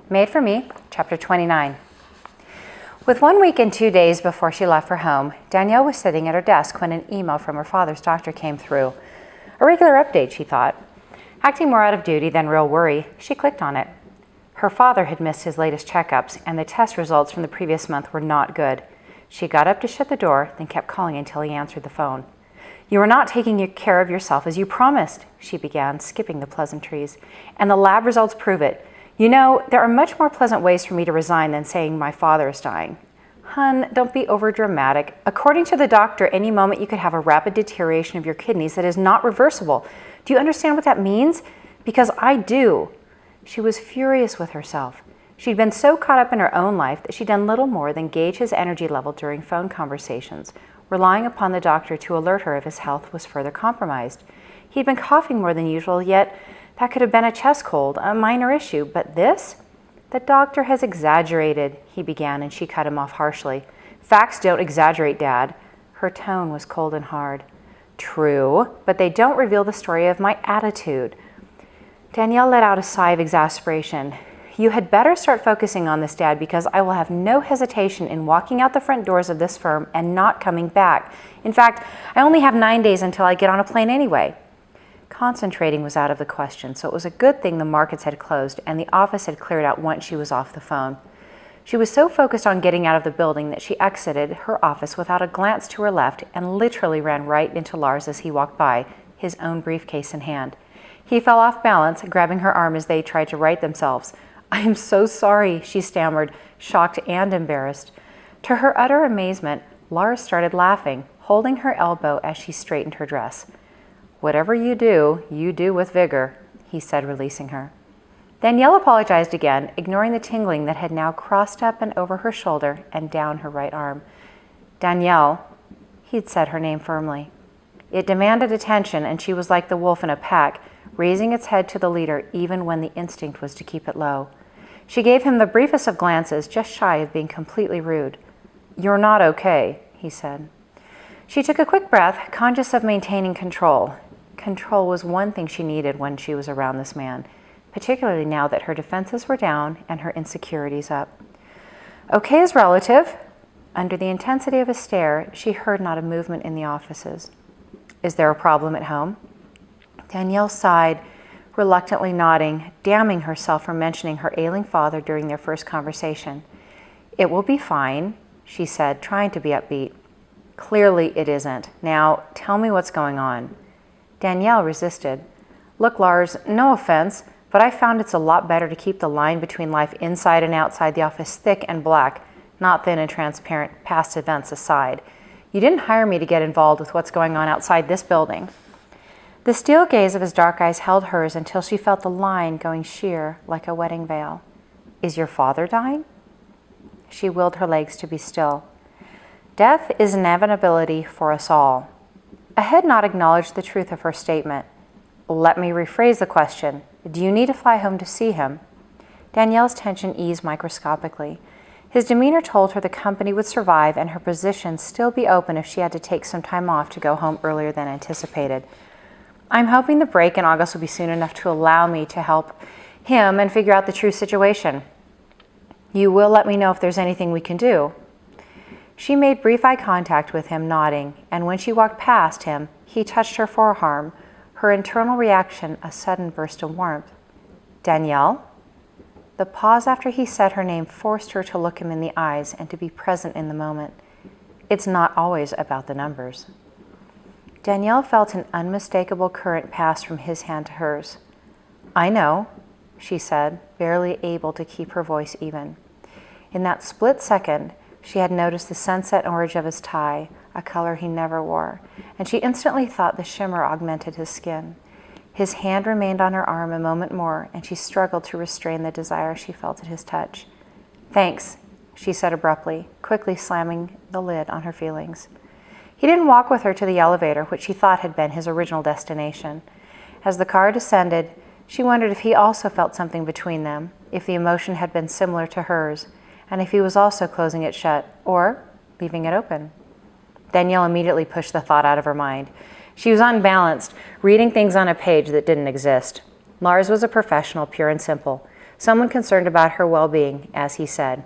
Made for Me, Chapter 29. With 1 week and 2 days before she left for home, Danielle was sitting at her desk when an email from her father's doctor came through. A regular update, she thought. Acting more out of duty than real worry, she clicked on it. Her father had missed his latest checkups, and the test results from the previous month were not good. She got up to shut the door, then kept calling until he answered the phone. "You are not taking care of yourself as you promised," she began, skipping the pleasantries. "And the lab results prove it. You know, there are much more pleasant ways for me to resign than saying my father is dying." "Hun, don't be overdramatic. According to the doctor, any moment you could have a rapid deterioration of your kidneys that is not reversible. Do you understand what that means? Because I do." She was furious with herself. She'd been so caught up in her own life that she'd done little more than gauge his energy level during phone conversations, relying upon the doctor to alert her if his health was further compromised. He'd been coughing more than usual, yet that could have been a chest cold, a minor issue. But this? "The doctor has exaggerated," he began, and she cut him off harshly. "Facts don't exaggerate, Dad." Her tone was cold and hard. "True, but they don't reveal the story of my attitude." Danielle let out a sigh of exasperation. "You had better start focusing on this, Dad, because I will have no hesitation in walking out the front doors of this firm and not coming back. In fact, I only have 9 days until I get on a plane anyway." Concentrating was out of the question, so it was a good thing the markets had closed and the office had cleared out once she was off the phone. She was so focused on getting out of the building that she exited her office without a glance to her left and literally ran right into Lars as he walked by, his own briefcase in hand. He fell off balance, grabbing her arm as they tried to right themselves. "I am so sorry," she stammered, shocked and embarrassed. To her utter amazement, Lars started laughing, holding her elbow as she straightened her dress. "Whatever you do with vigor," he said, releasing her. Danielle apologized again, ignoring the tingling that had now crossed up and over her shoulder and down her right arm. "Danielle," he'd said her name firmly. It demanded attention, and she was like the wolf in a pack, raising its head to the leader even when the instinct was to keep it low. She gave him the briefest of glances, just shy of being completely rude. "You're not okay," he said. She took a quick breath, conscious of maintaining control. Control was one thing she needed when she was around this man, particularly now that her defenses were down and her insecurities up. "Okay is relative." Under the intensity of his stare, she heard not a movement in the offices. "Is there a problem at home?" Danielle sighed, reluctantly nodding, damning herself for mentioning her ailing father during their first conversation. "It will be fine," she said, trying to be upbeat. "Clearly it isn't. Now, tell me what's going on." Danielle resisted. "Look, Lars, no offense, but I found it's a lot better to keep the line between life inside and outside the office thick and black, not thin and transparent, past events aside. You didn't hire me to get involved with what's going on outside this building." The steel gaze of his dark eyes held hers until she felt the line going sheer like a wedding veil. "Is your father dying?" She willed her legs to be still. "Death is an inevitability for us all." A head nod acknowledged the truth of her statement. "Let me rephrase the question. Do you need to fly home to see him?" Danielle's tension eased microscopically. His demeanor told her the company would survive and her position still be open if she had to take some time off to go home earlier than anticipated. "I'm hoping the break in August will be soon enough to allow me to help him and figure out the true situation. You will let me know if there's anything we can do." She made brief eye contact with him, nodding, and when she walked past him, he touched her forearm, her internal reaction a sudden burst of warmth. "Danielle?" The pause after he said her name forced her to look him in the eyes and to be present in the moment. It's not always about the numbers. Danielle felt an unmistakable current pass from his hand to hers. "I know," she said, barely able to keep her voice even. In that split second, she had noticed the sunset orange of his tie, a color he never wore, and she instantly thought the shimmer augmented his skin. His hand remained on her arm a moment more, and she struggled to restrain the desire she felt at his touch. "Thanks," she said abruptly, quickly slamming the lid on her feelings. He didn't walk with her to the elevator, which she thought had been his original destination. As the car descended, she wondered if he also felt something between them, if the emotion had been similar to hers, and if he was also closing it shut, or leaving it open. Danielle immediately pushed the thought out of her mind. She was unbalanced, reading things on a page that didn't exist. Lars was a professional, pure and simple. someone concerned about her well-being, as he said.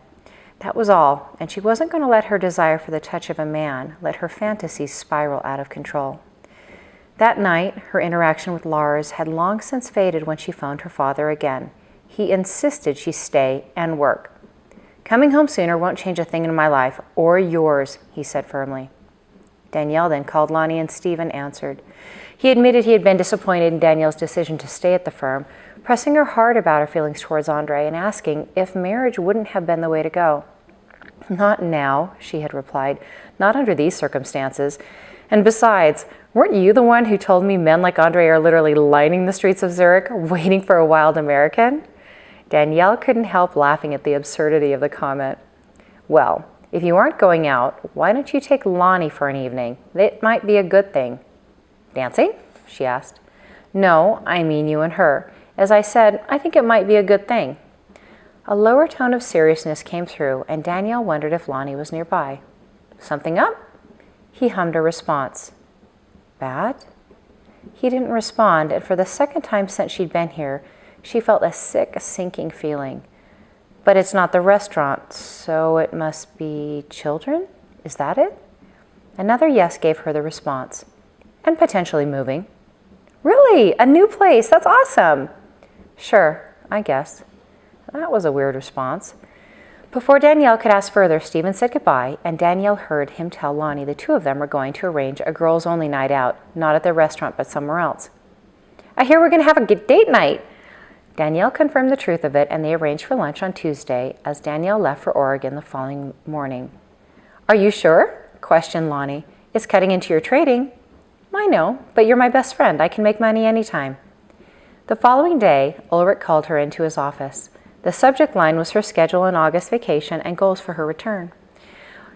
That was all, and she wasn't going to let her desire for the touch of a man let her fantasies spiral out of control. That night, her interaction with Lars had long since faded when she phoned her father again. He insisted she stay and work. "Coming home sooner won't change a thing in my life, or yours," he said firmly. Danielle then called Lonnie, and Stephen answered. He admitted he had been disappointed in Danielle's decision to stay at the firm, pressing her hard about her feelings towards Andre and asking if marriage wouldn't have been the way to go. "Not now," she had replied. "Not under these circumstances. And besides, weren't you the one who told me men like Andre are literally lining the streets of Zurich, waiting for a wild American?" Danielle couldn't help laughing at the absurdity of the comment. "Well, if you aren't going out, why don't you take Lonnie for an evening? It might be a good thing." "Dancing?" she asked. "No, I mean you and her. As I said, I think it might be a good thing." A lower tone of seriousness came through, and Danielle wondered if Lonnie was nearby. "Something up?" He hummed a response. "Bad?" He didn't respond, and for the second time since she'd been here, she felt a sick, sinking feeling. "But it's not the restaurant, so it must be children? Is that it?" Another yes gave her the response. "And potentially moving." "Really? A new place? That's awesome!" "Sure, I guess." That was a weird response. Before Danielle could ask further, Stephen said goodbye, and Danielle heard him tell Lonnie the two of them were going to arrange a girls-only night out, not at the restaurant but somewhere else. "I hear we're going to have a date night." Danielle confirmed the truth of it, and they arranged for lunch on Tuesday as Danielle left for Oregon the following morning. "Are you sure?" questioned Lonnie. "It's cutting into your trading." "I know, but you're my best friend. I can make money anytime." The following day, Ulrich called her into his office. The subject line was her schedule and August vacation and goals for her return.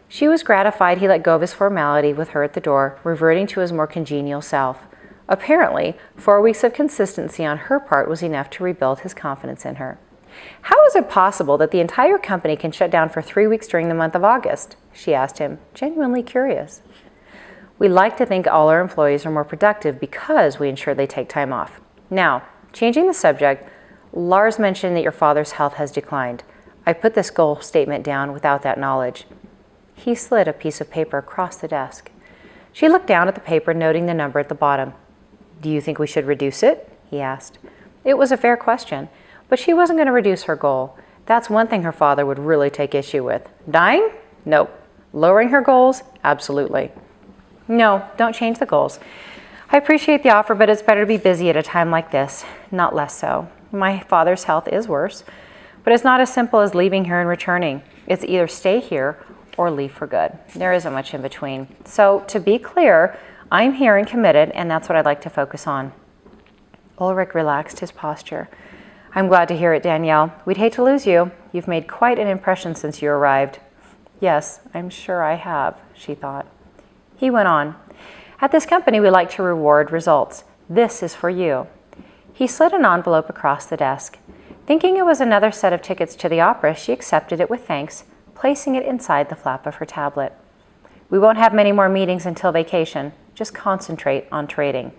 She was gratified he let go of his formality with her at the door, reverting to his more congenial self. Apparently, 4 weeks of consistency on her part was enough to rebuild his confidence in her. "How is it possible that the entire company can shut down for 3 weeks during the month of August?" she asked him, genuinely curious. "We like to think all our employees are more productive because we ensure they take time off. Now, changing the subject, Lars mentioned that your father's health has declined. I put this goal statement down without that knowledge." He slid a piece of paper across the desk. She looked down at the paper, noting the number at the bottom. "Do you think we should reduce it?" he asked. It was a fair question, but she wasn't going to reduce her goal. That's one thing her father would really take issue with. Dying? Nope. Lowering her goals? Absolutely. "No, don't change the goals. I appreciate the offer, but it's better to be busy at a time like this, not less so. My father's health is worse, but it's not as simple as leaving here and returning. It's either stay here or leave for good. There isn't much in between. So, to be clear, I'm here and committed, and that's what I'd like to focus on." Ulrich relaxed his posture. "I'm glad to hear it, Danielle. We'd hate to lose you. You've made quite an impression since you arrived." "Yes, I'm sure I have," she thought. He went on. "At this company, we like to reward results. This is for you." He slid an envelope across the desk. Thinking it was another set of tickets to the opera, she accepted it with thanks, placing it inside the flap of her tablet. "We won't have many more meetings until vacation. Just concentrate on trading."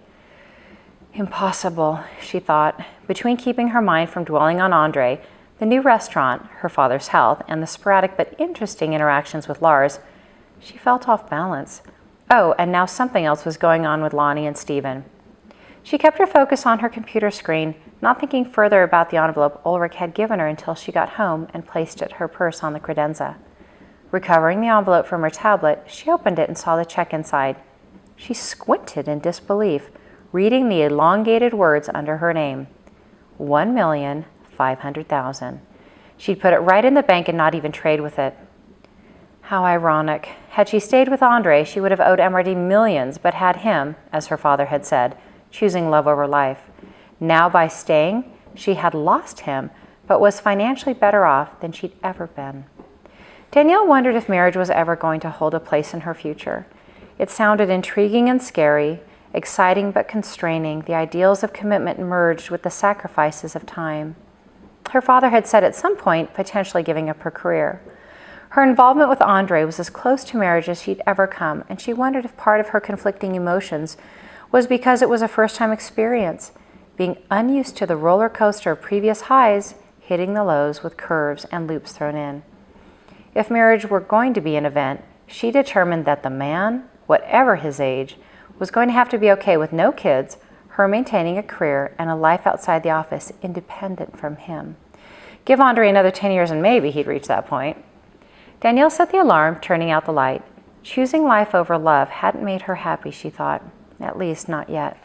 Impossible, she thought. Between keeping her mind from dwelling on Andre, the new restaurant, her father's health, and the sporadic but interesting interactions with Lars, she felt off balance. Oh, and now something else was going on with Lonnie and Stephen. She kept her focus on her computer screen, not thinking further about the envelope Ulrich had given her until she got home and placed it her purse on the credenza. Recovering the envelope from her tablet, she opened it and saw the check inside. She squinted in disbelief, reading the elongated words under her name. 1,500,000. She'd put it right in the bank and not even trade with it. How ironic. Had she stayed with Andre, she would have owed Emerdy millions, but had him, as her father had said, choosing love over life. Now, by staying, she had lost him, but was financially better off than she'd ever been. Danielle wondered if marriage was ever going to hold a place in her future. It sounded intriguing and scary, exciting but constraining, the ideals of commitment merged with the sacrifices of time. Her father had said at some point potentially giving up her career. Her involvement with Andre was as close to marriage as she'd ever come, and she wondered if part of her conflicting emotions was because it was a first-time experience. Being unused to the roller coaster of previous highs, hitting the lows with curves and loops thrown in. If marriage were going to be an event, she determined that the man, whatever his age, was going to have to be okay with no kids, her maintaining a career, and a life outside the office independent from him. Give Andre another 10 years and maybe he'd reach that point. Danielle set the alarm, turning out the light. Choosing life over love hadn't made her happy, she thought. At least not yet.